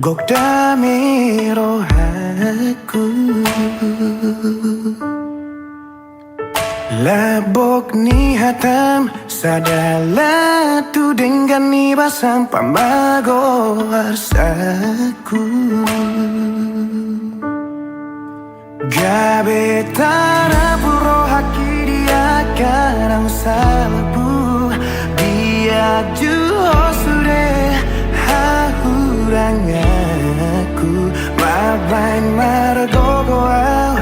Gokdami rohaku Labok ni hatam Sadala tu dengan ni basam Pamago harsaku Gabe tara puro haki dia karang salabu Dia juho sure hahurang aku Mabain margogo au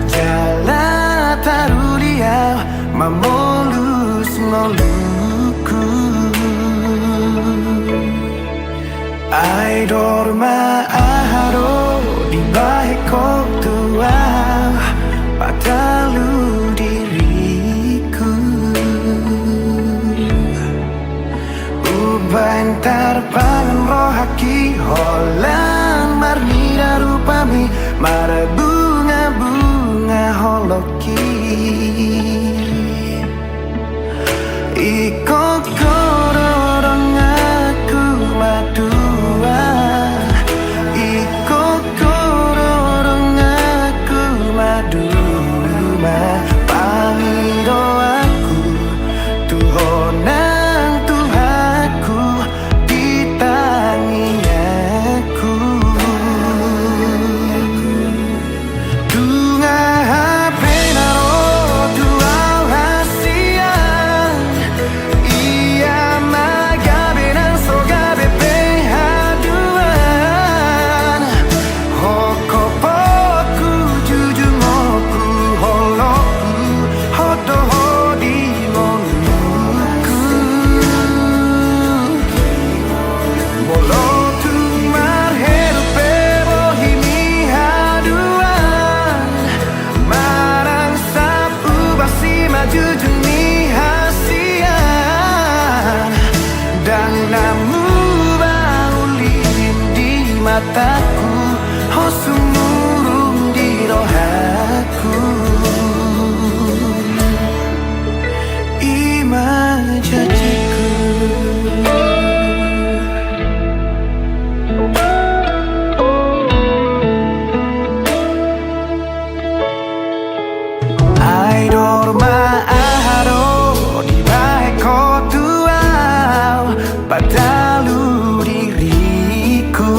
Jala taru dia Mamolus ngoluku Ai dorma aharo di baheko tua Patalu diriku Uban tarpangan rohaki Holang marnida rupami Mara bunga-bunga holoki Iko kororong aku madua Iko kororong aku maduma Pangiro aku Tuhonang Tuhaku Ditangi aku Tunga hapenaro tuau hasian Ia magabe nang sogabe pehaduan Hokopoku jujungoku holoku Hodoho di moluku Molotu marherupe bohimi haduan Marang sapu basi maju juni hasian Dan namu baulin di mataku Hosumurung di rohaku Ima janjiku Ai dorma aharo di baheko tuau Patalu diriku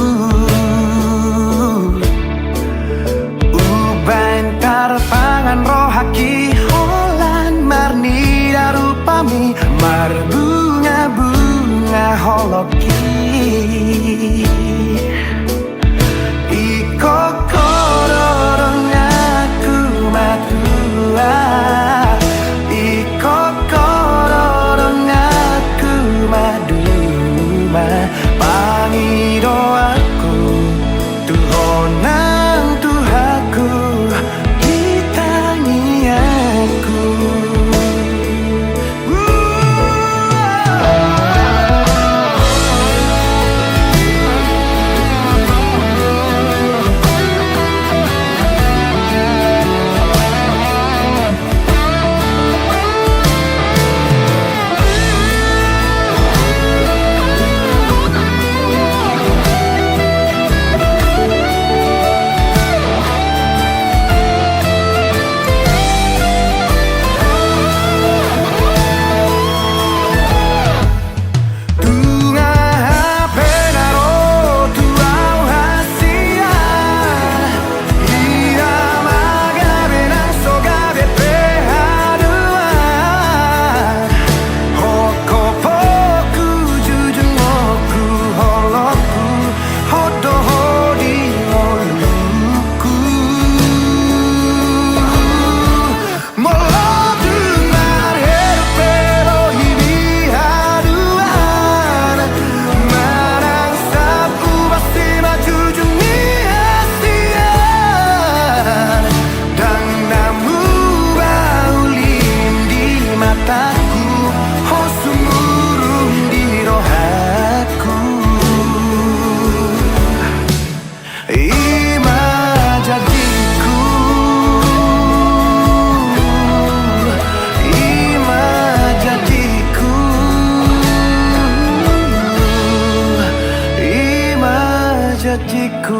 janjiku.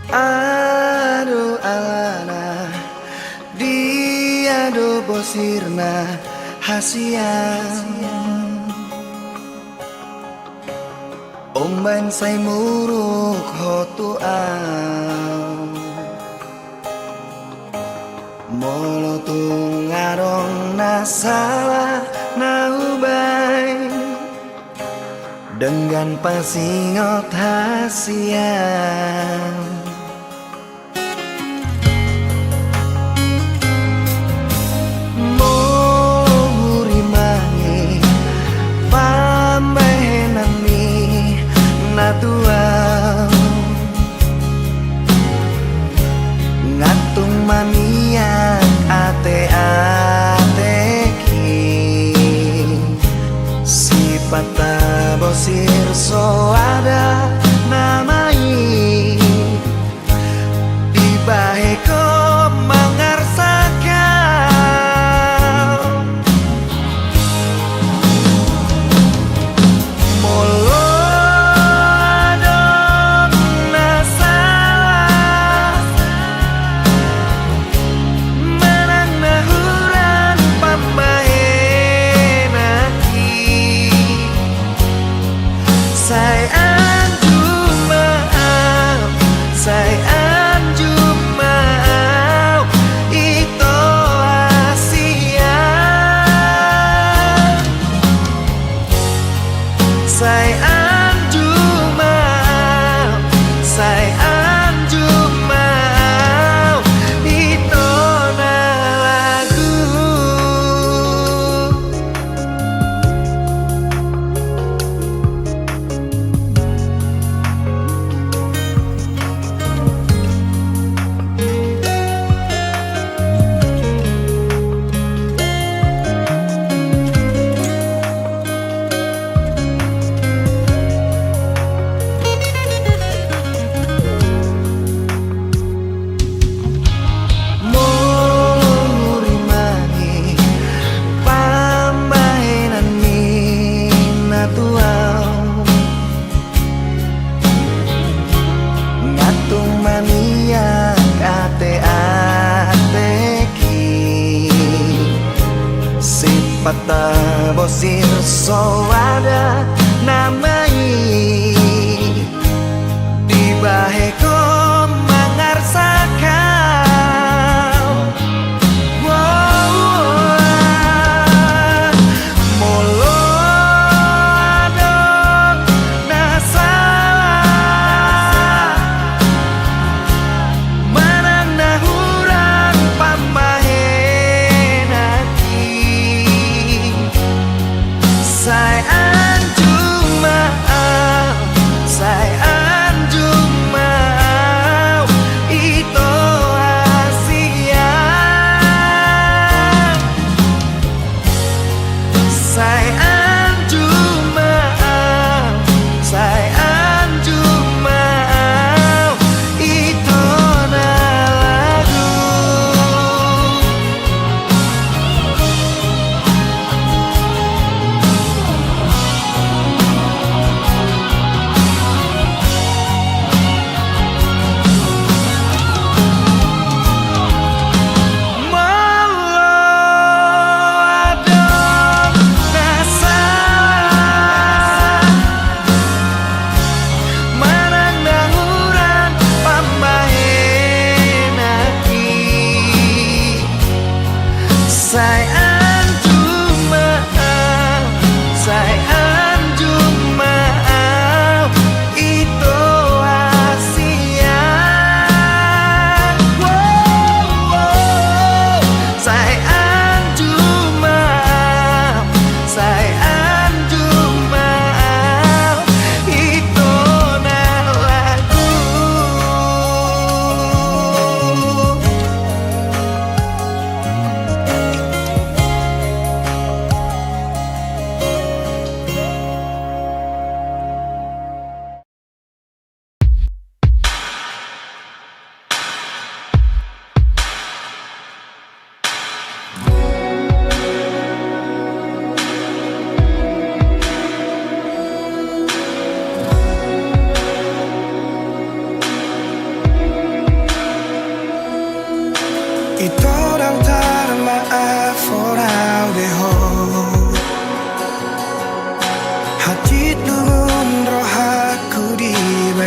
Aduh alana dia do bosirna hasian omban say muruk hotu au molo tungarong nasalah naubay dengan pasingot hasian natuang ngatung maniak ate-ateki sipata bosir so ada namai dibaheko mangarsakan molo Pata bosir so ada namai dibaheko mangarsakan molo adong nasalah manang nahurang pambahen hati sayang cuma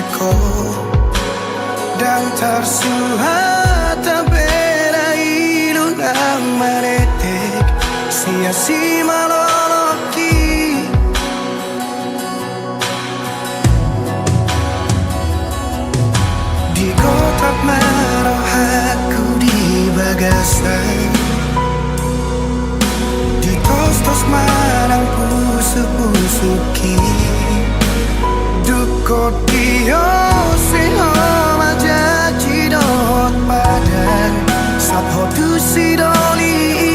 teko dan tersuhat beda ilu nang maretek sia-sia maloloki di kotak maroh aku di bagasan di tos-tos marang pusu-pusuki dukot dio seho majaji dot padan sapho tu sidoli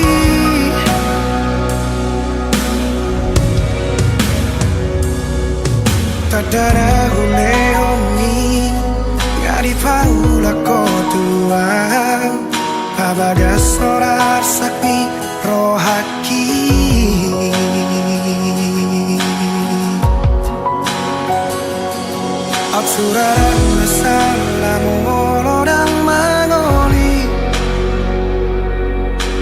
tadara hulehoni ngari paula kotua pabagas sorar sakni rohaki Absuraran masalah molo dan mangoli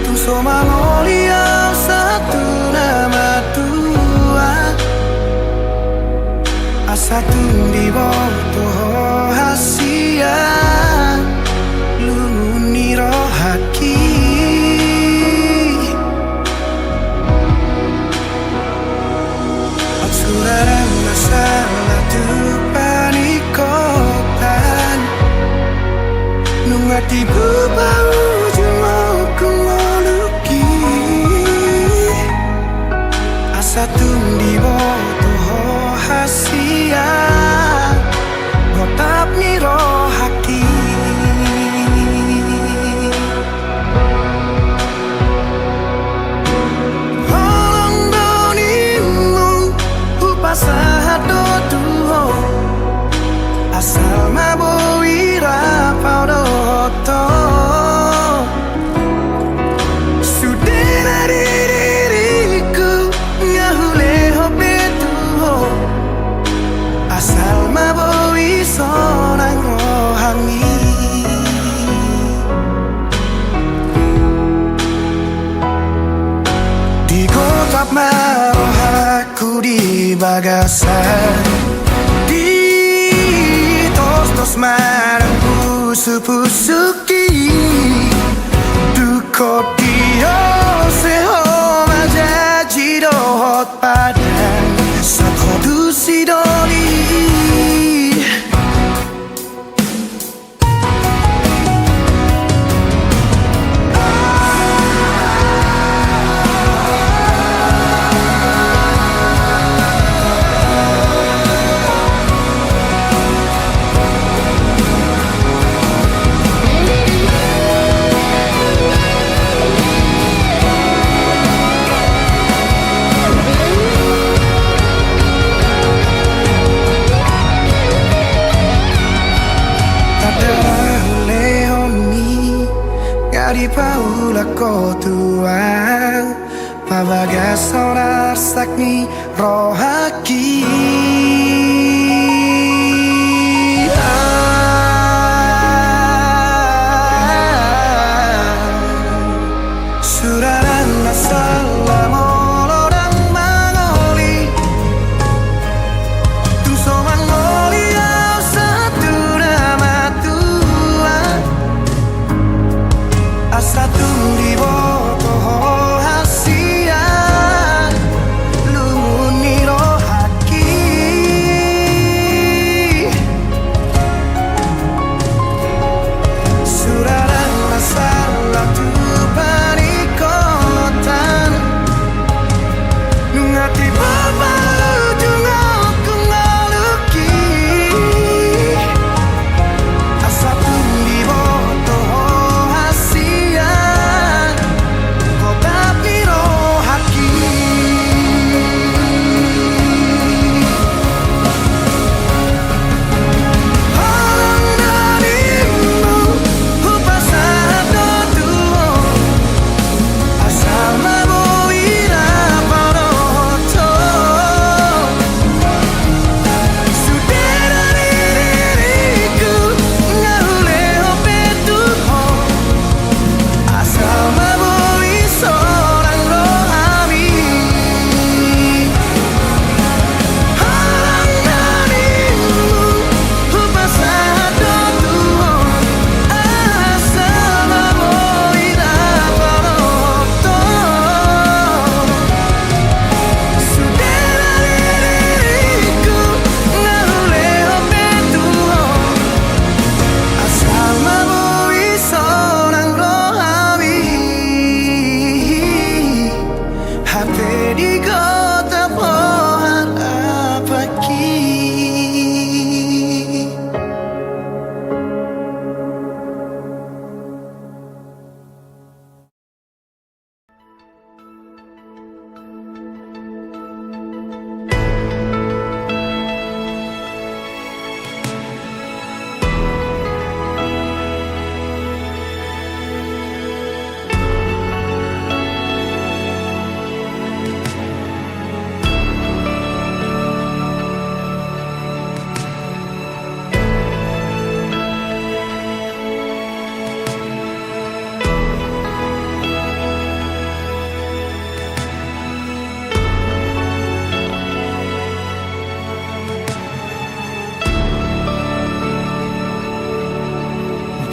Tuso mangoli yang satu nama tua Asatu di bawah hasia Luni rohaki Absuraran masalah tupan ikotan Nungati bebau jumau kumoluki Asatun di bawah hasia Gotap ni rohaki Holong donimu Upasahat do tuho Asal maboi rapau doto Sudena diriku Ngahule hope tuho Asal maboi sonang rohani Di kotak maroh aku di bagasan Tos marang pusu-pusuki Dukot dio seho majaji dohot padan Sakho du sidoli Di paula kotua Pabagas sonar sakni rohaki Suraran masalah molo dan mangoli Tuso mangoli yang satu nama tua Asatu di bawah hasia Lumuni rohaki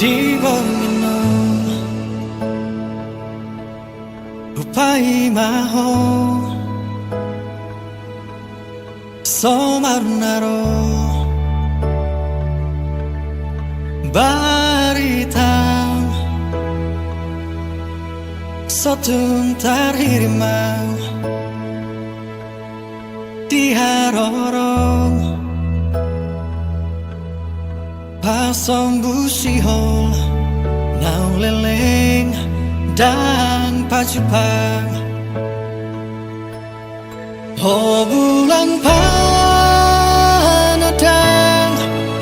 di bangino upai maho somarnaro baritang sotun tarhirimau di harorong pasong busihol nau leleng dan pacupang oh bulan panadang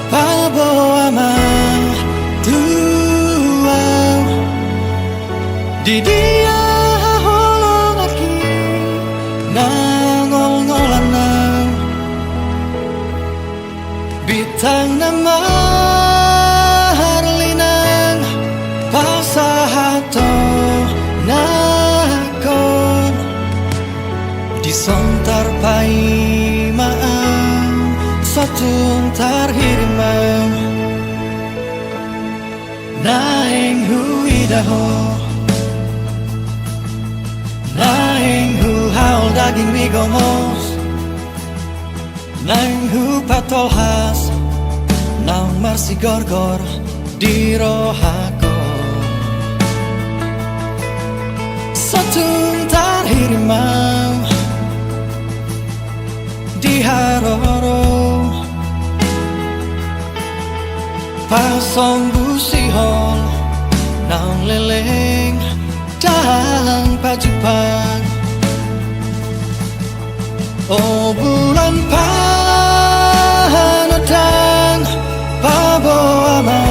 paboama tuau di dia holong aki nangol-ngolanang bitang nama harlinang pasahato nakon disontar pai maang satun tarhirimang naeng huidaho naeng hu haul daging migomos naeng hu patolhas naung marsi gorgor di rohako satun tarhirimau di haroro pasong busihol naung leleng dan pacupang oh bulan panadang paboama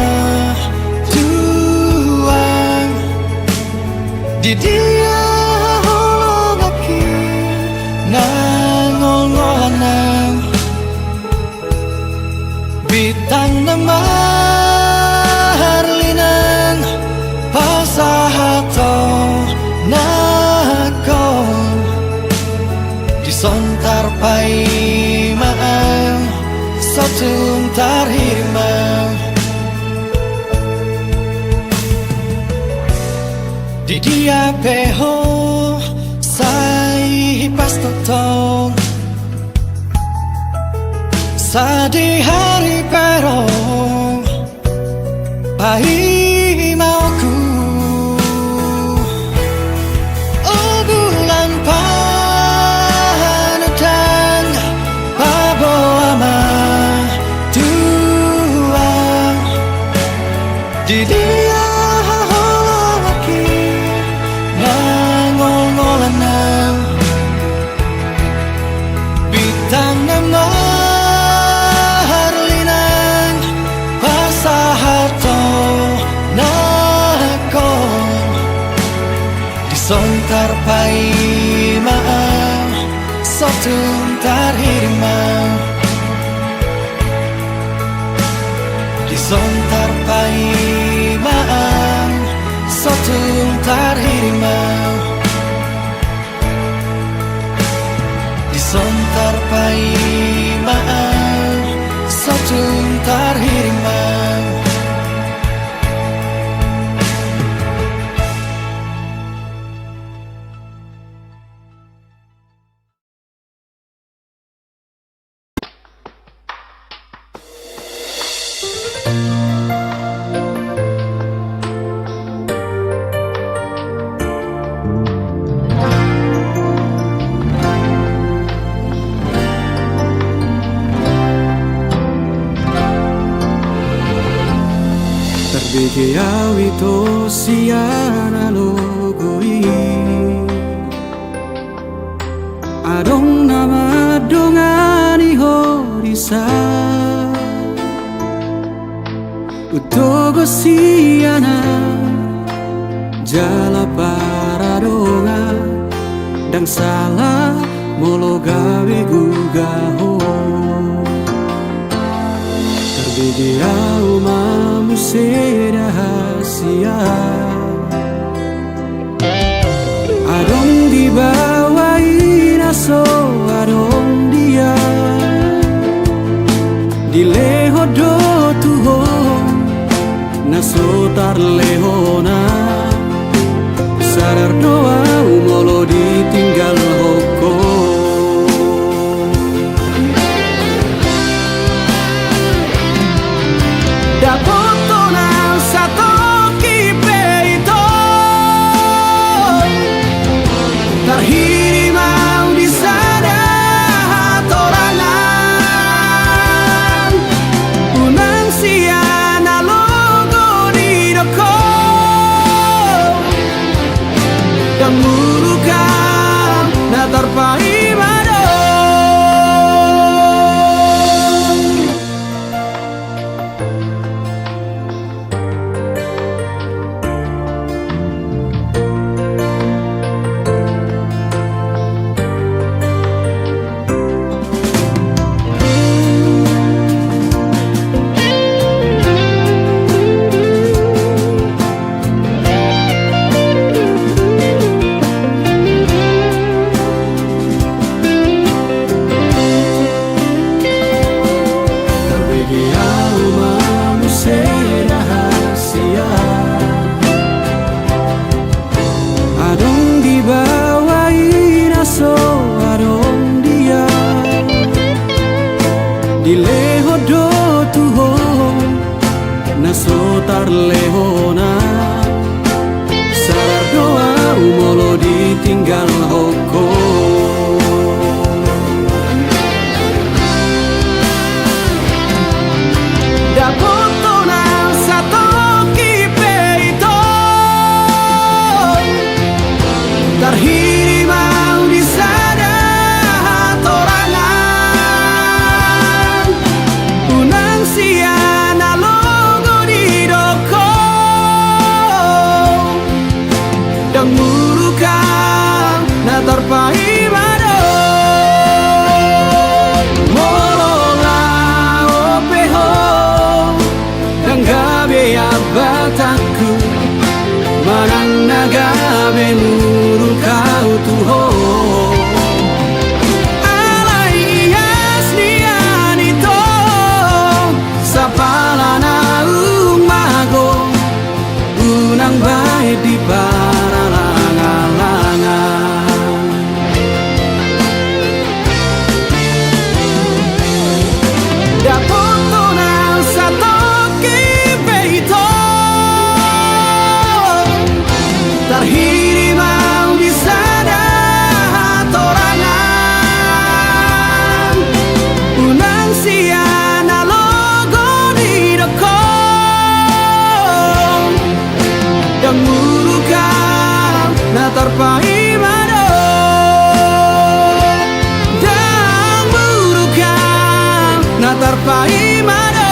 tuang di dia holong aki nangol-ngolanang bitang nama harlinang pasahato nakon disontar pai maang satun tarhirimau di dia peho sai pastotong sadi hari perong pai mauku oh bulan panadang paboama tuang di dia holong aki nangol-ngolanang bitang nama harlinang pasahato nakon disontar pai maang satun tarhirimau disontar pai maang satun tarhirimau disontar pai maang satun tarhirimau Terbege awito siana logoi adong nama dongani horisa utogo siana jala paradonga dang salah molo gawe gugaho terbege mamu rahasia adong dibawain aso adong dia di leho do tuho naso tarlehona sadar doa molo ditinggal hoko Dapotona satu kipe itu terhirimau di sana torangan unang siana logo di doko dan murukan na terpai Dilehodo tuho naso tarlehona sadar doa molo ditinggal hoko Dapotona satu kipe itu terhirimau di sana torangan unang siana logo di doko dan murukan na terpai mado molola opeho dan gabe abataku manang nagabe murukau tuho alaias nian itu sapalana umago unang baik di paralangan-langan Dapotona satu kipe itu terhirimau di sana torangan unang siana logo di doko dan murukan na terpai mado dan murukan na terpai mado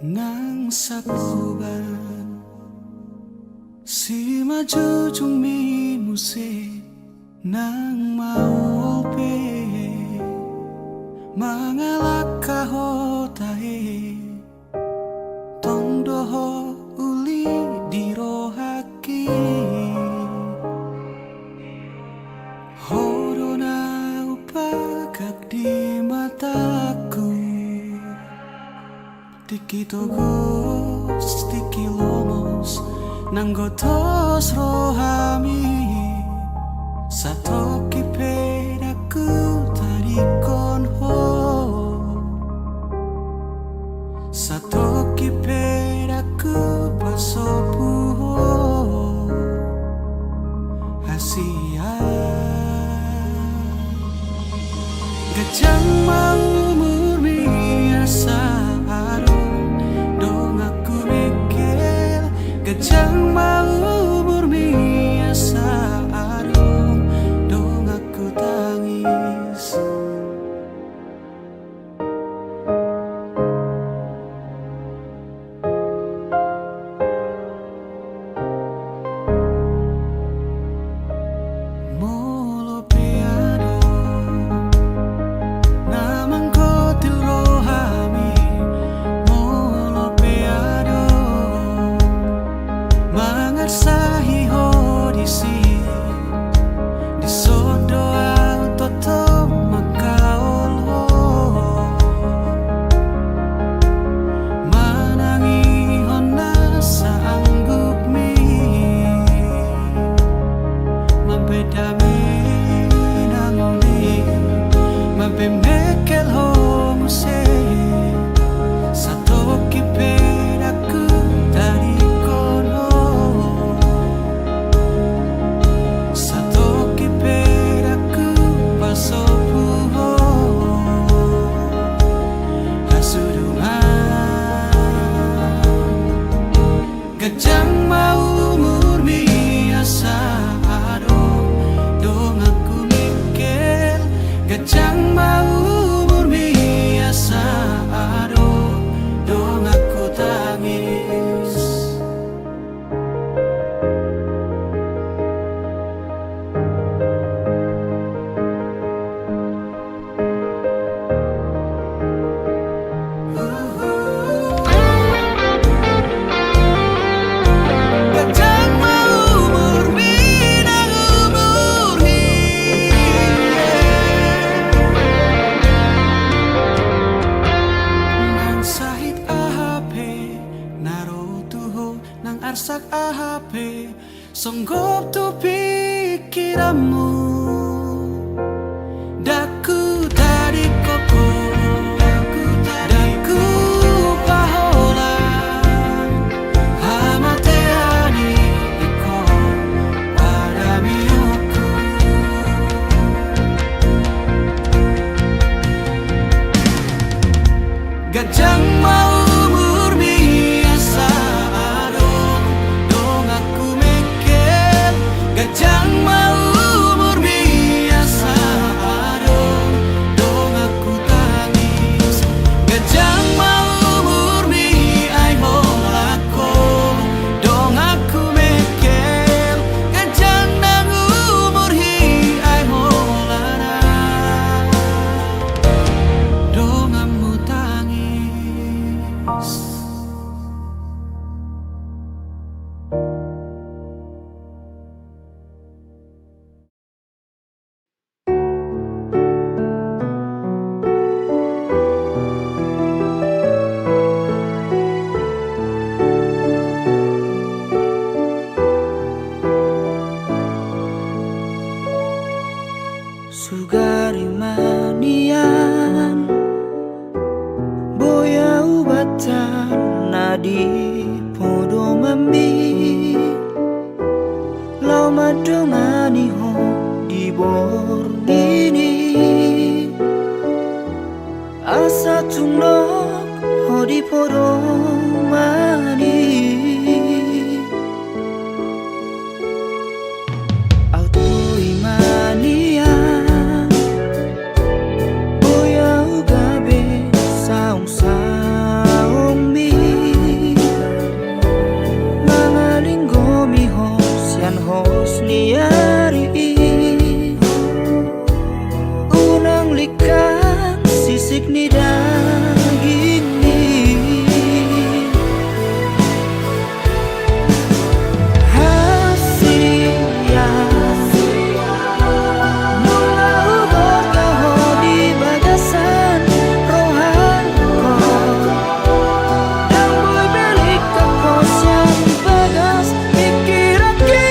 nang sakuban si maju chung mi muse nang mau pe mangalak kahotae tong doho uli dirohaki horona upagak di mataku Tikito gos, tikilomos, nanggotos rohami Satoki pedaku tarikon ho Satoki pedaku pasopu ho Asia Gajang mau murni asa Gajang mau Gajang mau murmi asa ado dong aku mikir. Gajang mau murmi asa ado dong aku tangis. Gajang mau murmi nang umurhi. Nang sahit ahape naro tuho nang arsak ahape songgop tu pikiranmu. Daku tadi koko daku pahola hamateani iko pada miyoko. Gajang mau murmi asa ado dong aku mikir. Gajang mau murmi asa ado dong aku tangis. Gajang mau murmi ai holako dong aku mikir. Gajang nang umurhi ai holana dong amu tangis. Sugari manian boya ubatan nadi podo mambi lau madumani ho di bor ini asa tunok ho di podo mani auto imania boya ugabe saung saung mi mangalingo mi hos yan hos niari unang likan sisik ni daging ni hasia mula ubah kau di bagasan rohanko dan boy belik ke pos yang bagas pikir aki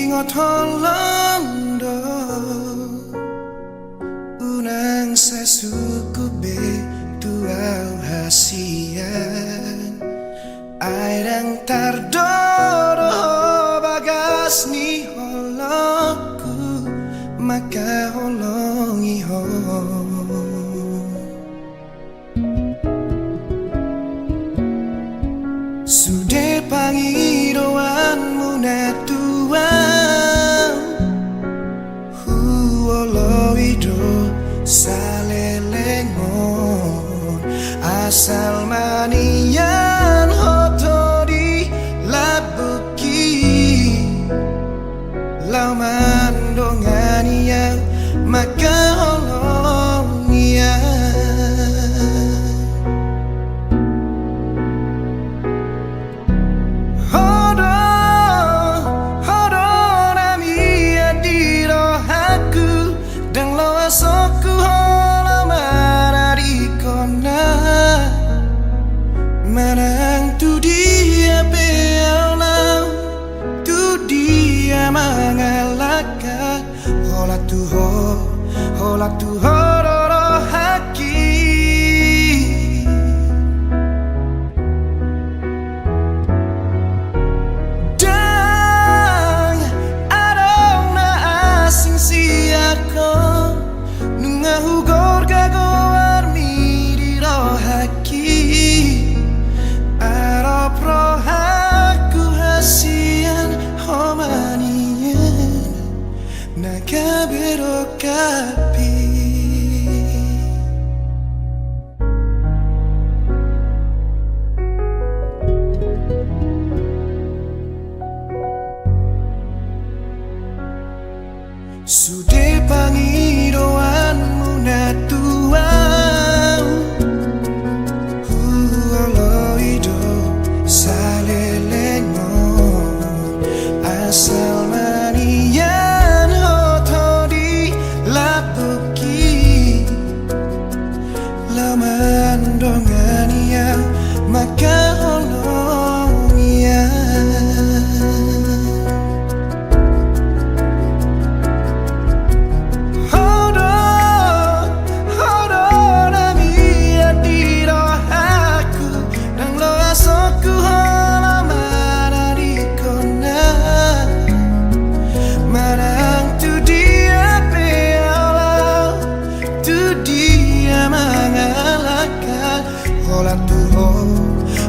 ingat tolong do unang sesuku be tuau hasian airang tardoro bagas ni holoku maka holongi ho sude pangiroanmu natuang huoloido salelengon asal manian hotori labuki lauman dongania maka holongia soku hola marari kona manang tu dia beolau tu dia mangalaka hola tu hororo haki dang adong na asing siako hugor gagoar miri rohaki arop rohaku hasian homanian naga berokapi sude pangiroanmu natuang huoloido salelengon asal manian hotori lapuki laman dongania maka holongia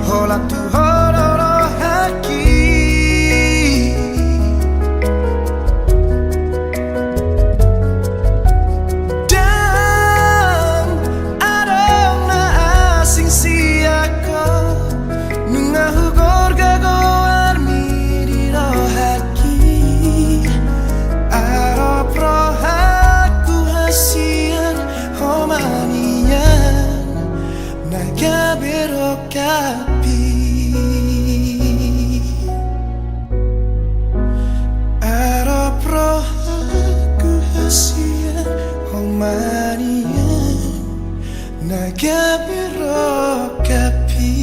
hola tu hororo haki dan adong na asing siako nunga hugor gagoar miri rohaki arop rohaku hasian homanian naga berokapi arop rohaku hasian homanian naga berokapi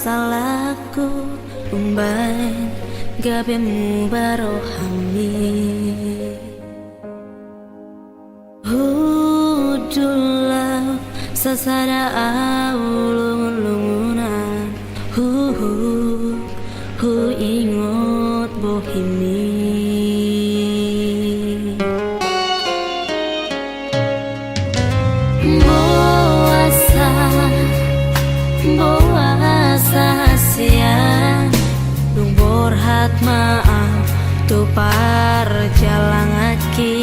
salahku umbai gabemu barohami hudulah sasara aulung-lungunan hu ingot bohimi hat maaf tu par jalangaki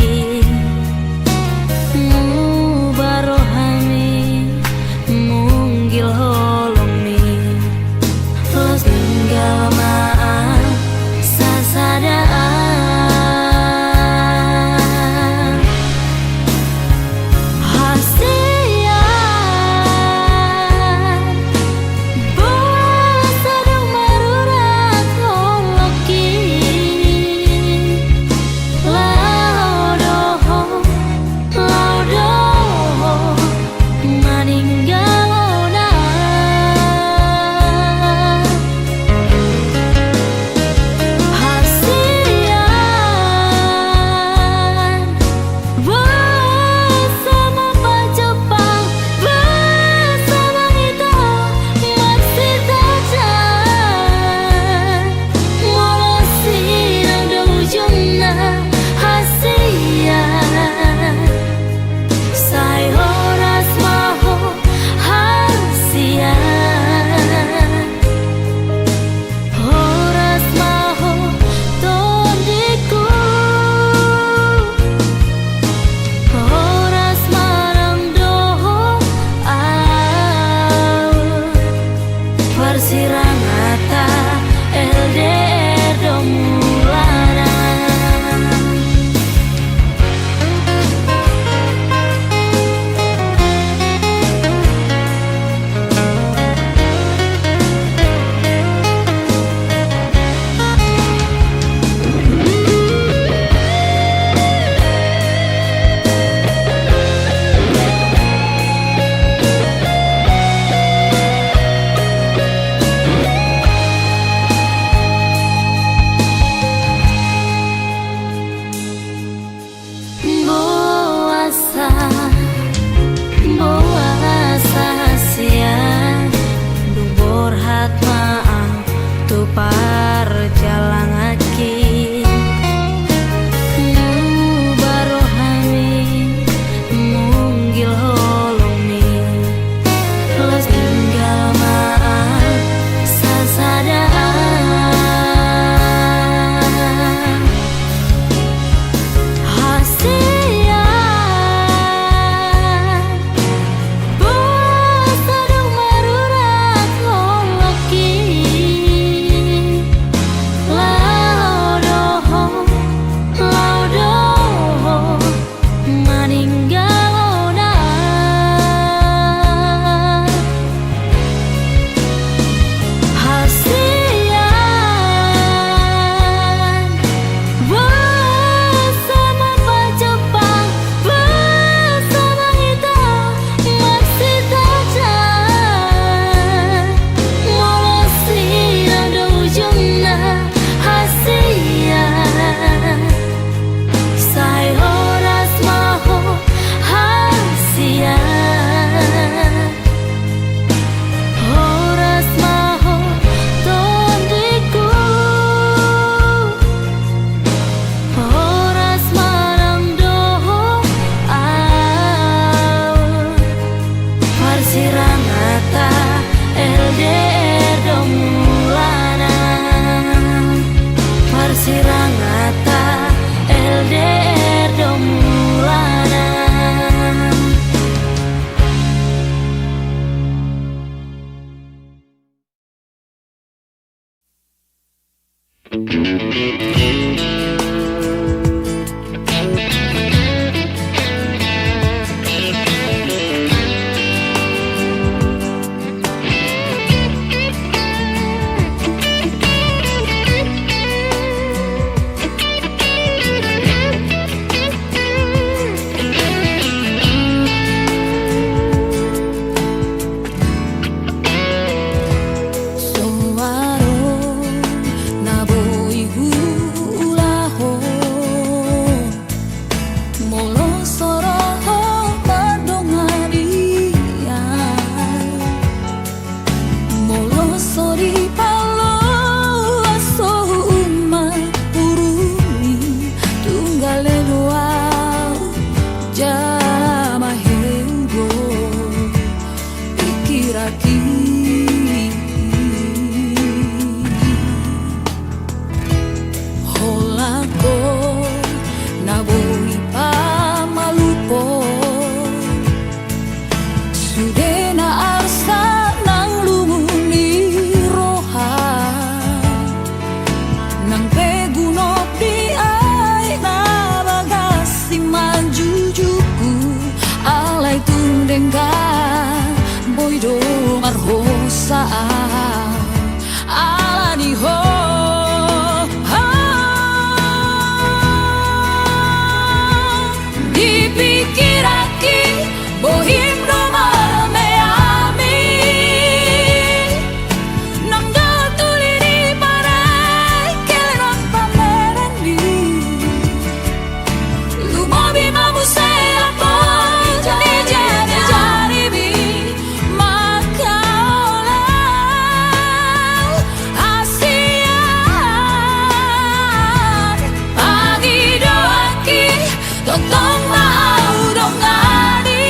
totong mau dong ngadi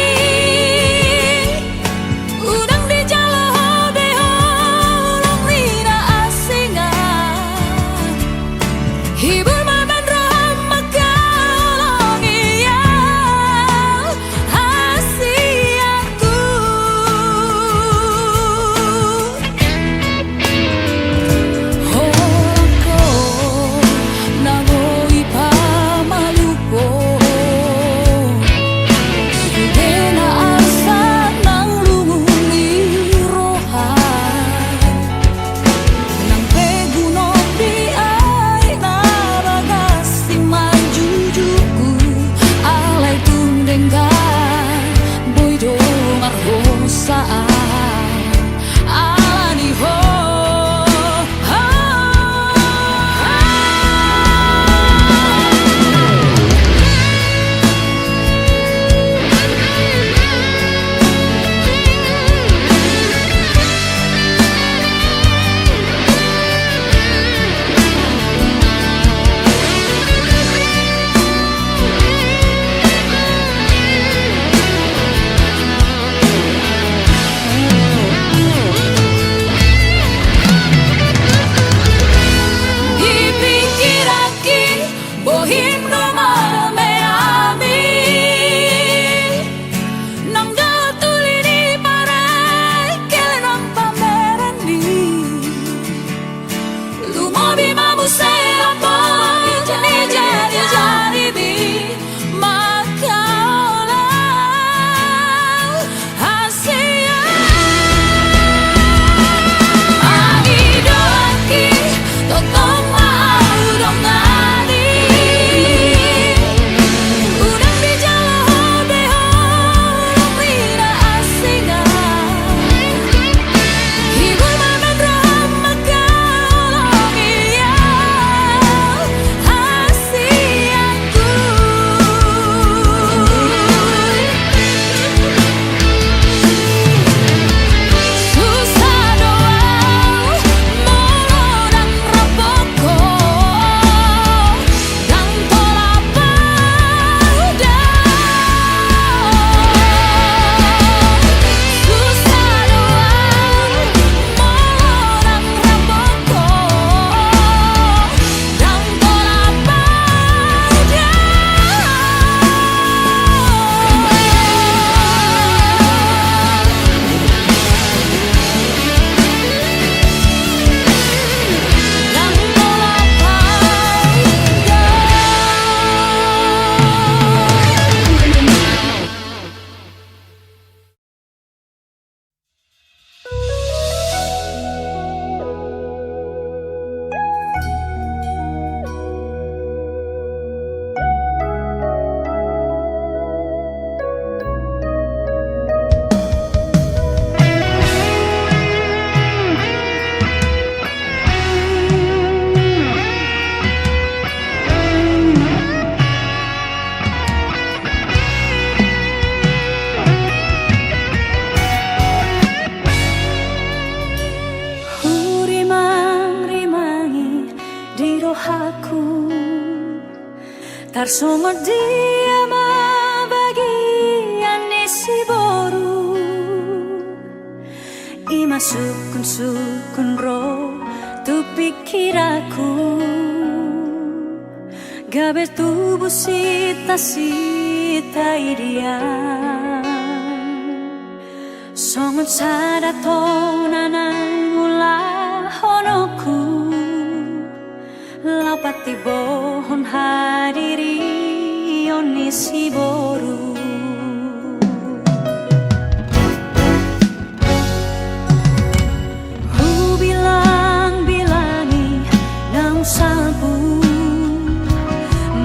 udang di jalo beho long rina asinga hibur maman roham makalong iya hasiaku holako nangoi pamalupo Sudena asat nang lunguni rohan nang pegunong di ay nabagas si majujuku alay tundenggan boy dong arhosaan alani ho dipikir aki bohim no marame-ame nang gatuli ni paray kelenang pameran ni lumobi mabusay apa ni jadi bi makaulaw hasia Magidoki totong mau dong ngadi udang di jalo beho long rina asinga hibur maman roham makalong iya hasiaku susah doang molodang rapoko dan tolapa udah susah doang molodang rapoko dan tolapa Hurimang-rimangi di rohaku tarsongo dia bagian isi boru ima sukun ro tu pikiraku gabe tubuh sita irian songon sada tonanan mula honoku lapati bohon hadiri onisi boru Hu bilang-bilangi nang sabu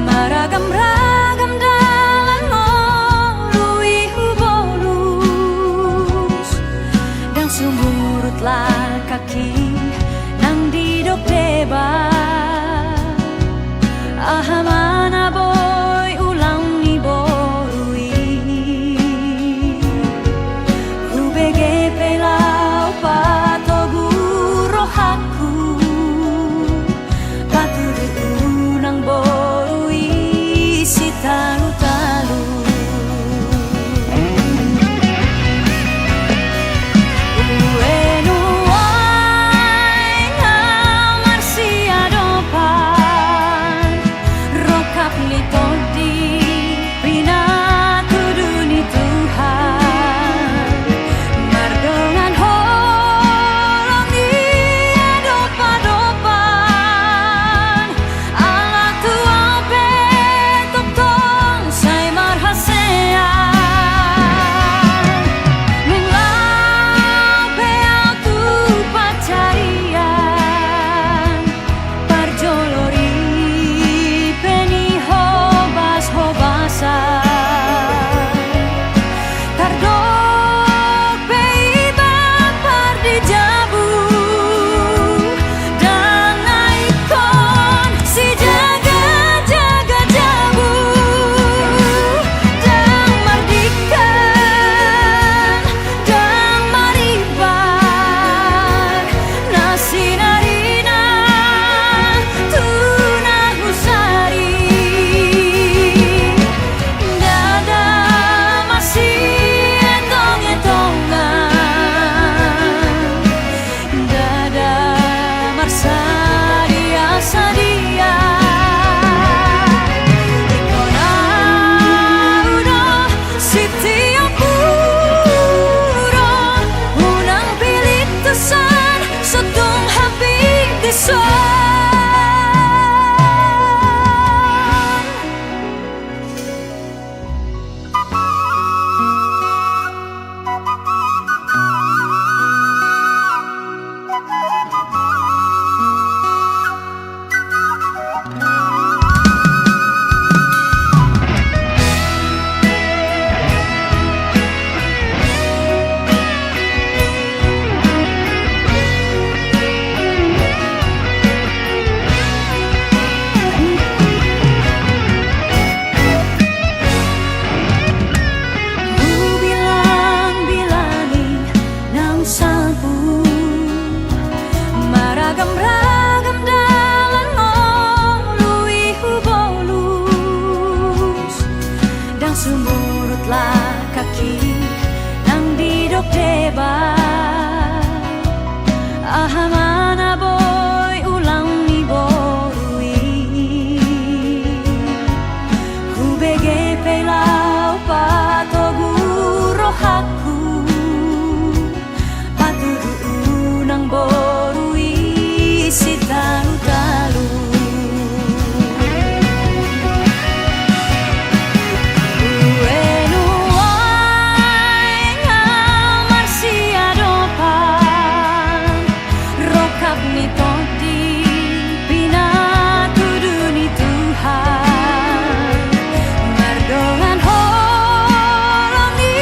maragam-ragam dalam ngolui hubolus dan sumurutlah kaki nang didok debat ahamana boy ulang ni borui hubege pelau patogu rohaku paturi unang borui sitanuta ni todi pinatudu ni Tuhan mardongan holong ni dopa-dopan Allah tua betok tong sai marhasean menglau peau tu pacarian parjolori peni hobas-hobasan tardok peiban pardi jabu dan ikon si jaga-jaga jabu dan mardikan dan maribar nasi narina tunah usari dada masih etong-etongan dada marsadia-sadia ikona udah setiap puro unang pilit tusan sotong habis disuan bilang-bilangi nang sabu maragam-ragam dalan ngolui hubolus dan sumurutlah kaki nang didok debat ahamana boy ulang ni borui hubege pelau patogu rohaku patudu nang borui si talu-talu uenuai ngamar si adopan rokap ni todi pinatudu ni Tuhan mardongan holong ni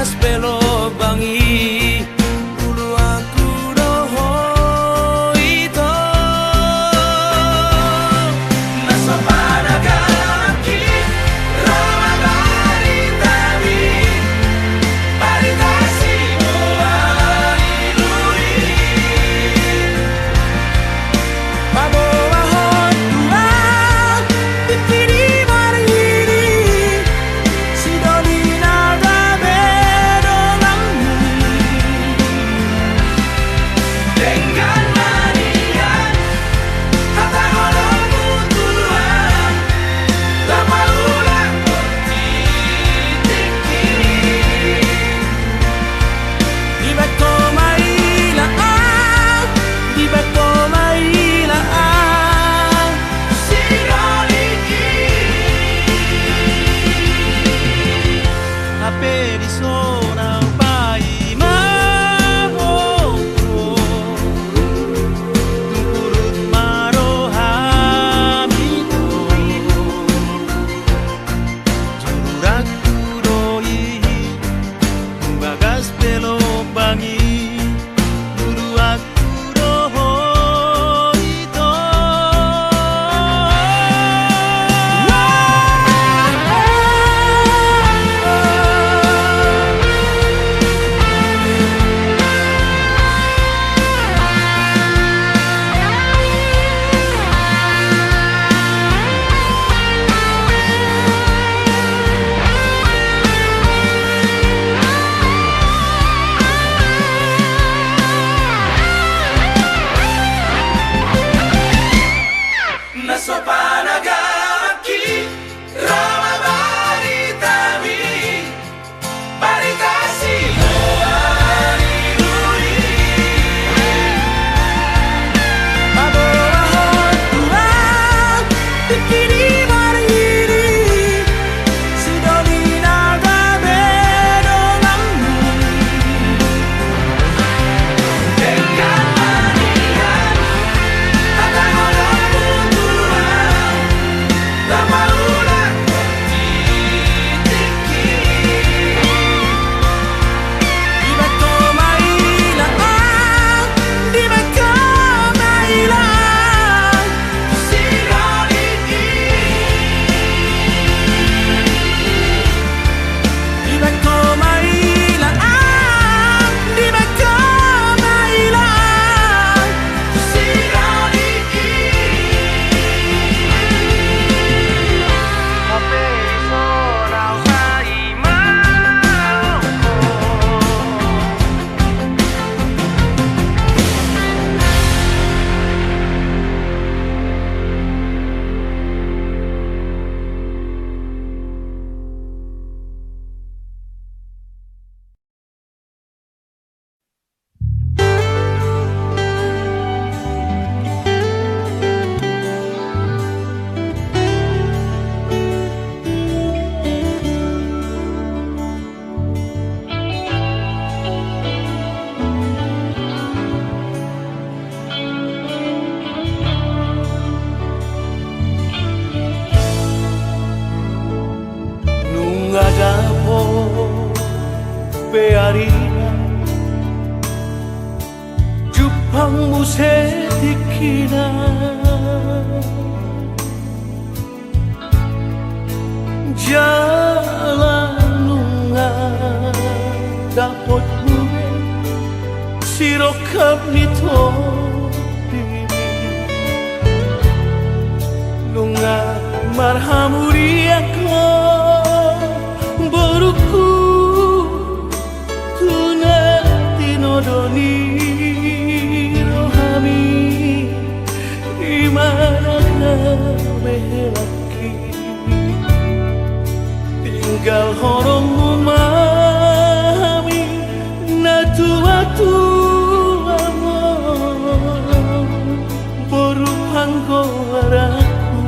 bagas pelo bangi ulu aku doho ito naso panagaki rama baritami baritasi moai lui babawa hot tua pitiri mariri sidolina dabe dolangi dengan manian kata orang mutuan lama ulang tiki di beto maila di beto maila siroliki ape di sona pai mahoko tungkurut marohamito jurak kuroi bagas pelo bangi dulu aku doho ito naso panagaki rama baritami baritasi moai lui babawa hot tua pitiri mariri sidolina dabe dolangi dengan manian kata orang mutuan lama ulang tiki di beto maila di beto maila siroliki di beto maila di beto maila siroliki ape sona sai mahoko nung adapo pearina jupang musetikina jalan nunga dapot bube sirokap nito nunga marhamuri ako boruku tuna tinodoni rohami imana mehelaki tinggal horong memahami natua-tua boru panggoraku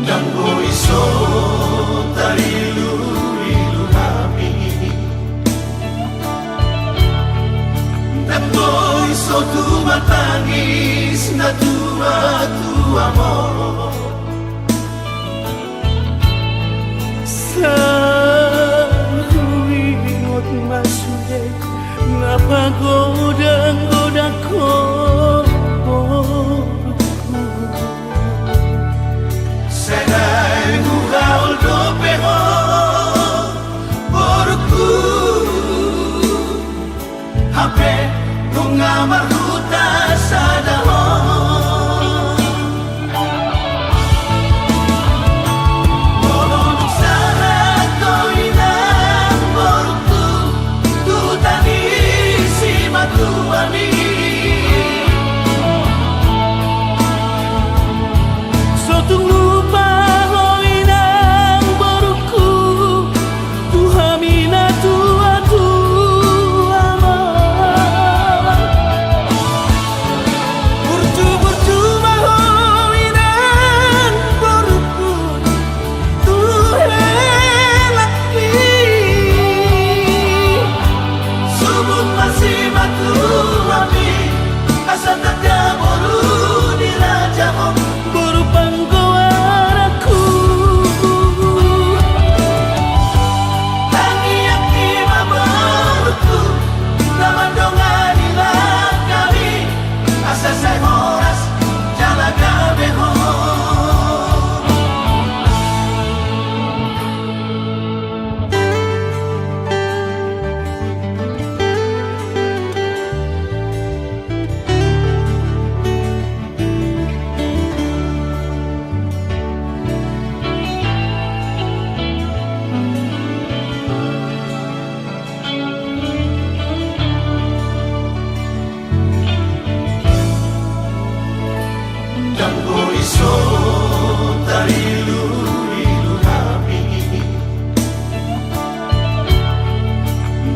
dan boiso tarilu-rilu kami dan boiso tu matangis na tua-tua mo Saruingot masude napagoda-goda ko Senai gugaul do peho Boruku Hape bunga marhuta sadaho Bolonuk sarat koinang boruku Tutani si matuani Sotung lupa hoinang boruku Tuhamina tua ama Burju-burju mahoinang boruku Tuhelaki Subut masih matuami Asa tanda boru di raja om Boru panggoaraku Tangi yang kima boruku Nama dongani kami Asa saya horas jalaga beho Jambo iso tarilu-ilu nabi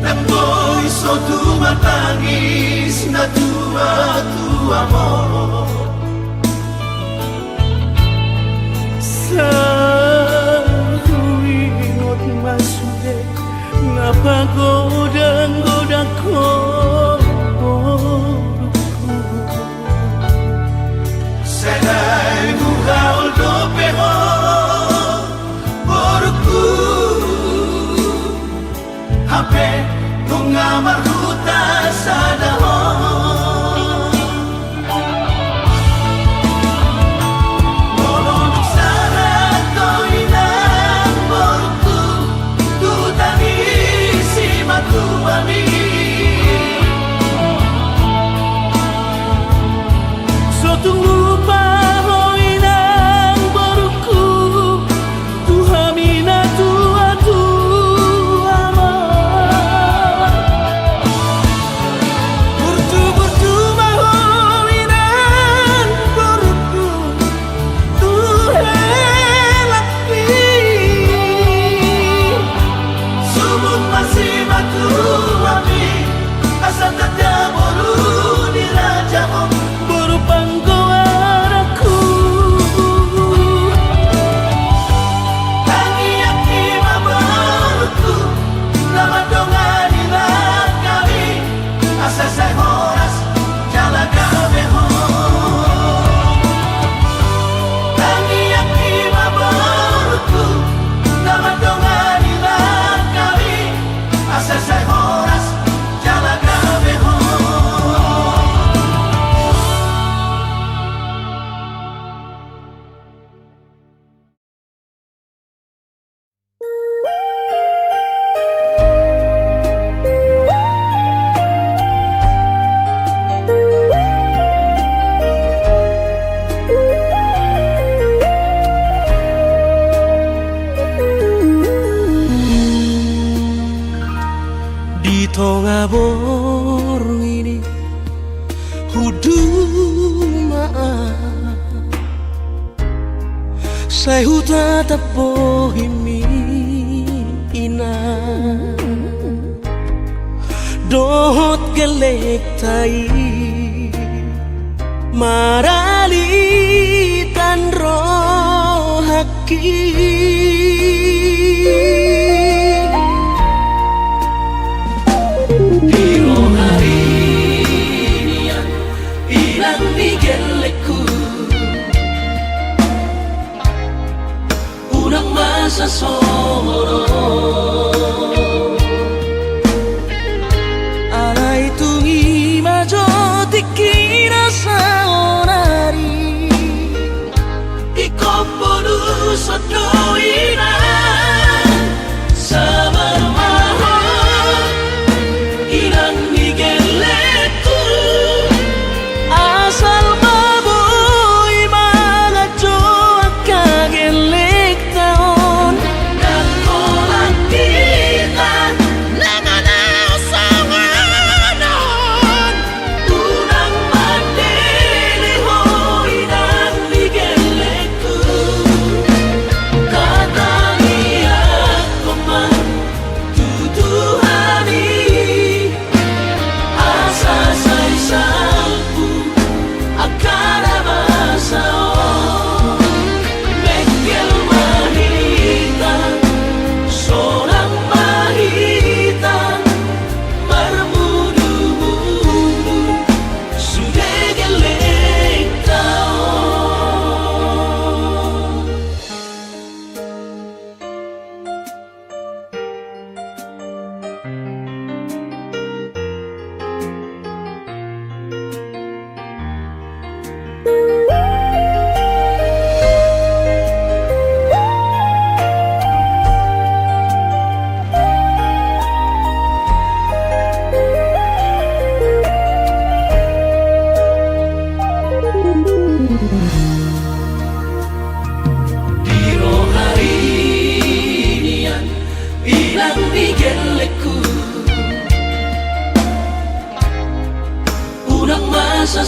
Jambo iso tumatangis na tua-tua mo Saruingot masude napagoda-goda ko Senai gugaul do peho Boruku Hape bunga marhuta sadaho Bolonuk sarat koinang boruku Tutani si matuami Sotung lupa hoinang boruku Tuhamina tua ama Burju-burju mahoinang boruku Tuhelaki Subut masih matuami Asa tanda boru di raja om Boru panggoaraku Tangi yang kima boruku Nama dongani kami Asa saya horas jalaga beho Tangi yang kima boruku Nama dongani kami Asa saya horas jalaga beho Di tengah borong ini Hudu maaf Saya huta tapohimi ina Dohot gelek tai Marali tan rohaki Piro hari niya ilang migeleku Unang masasoro Dino hari nian ilang di geleku unang masa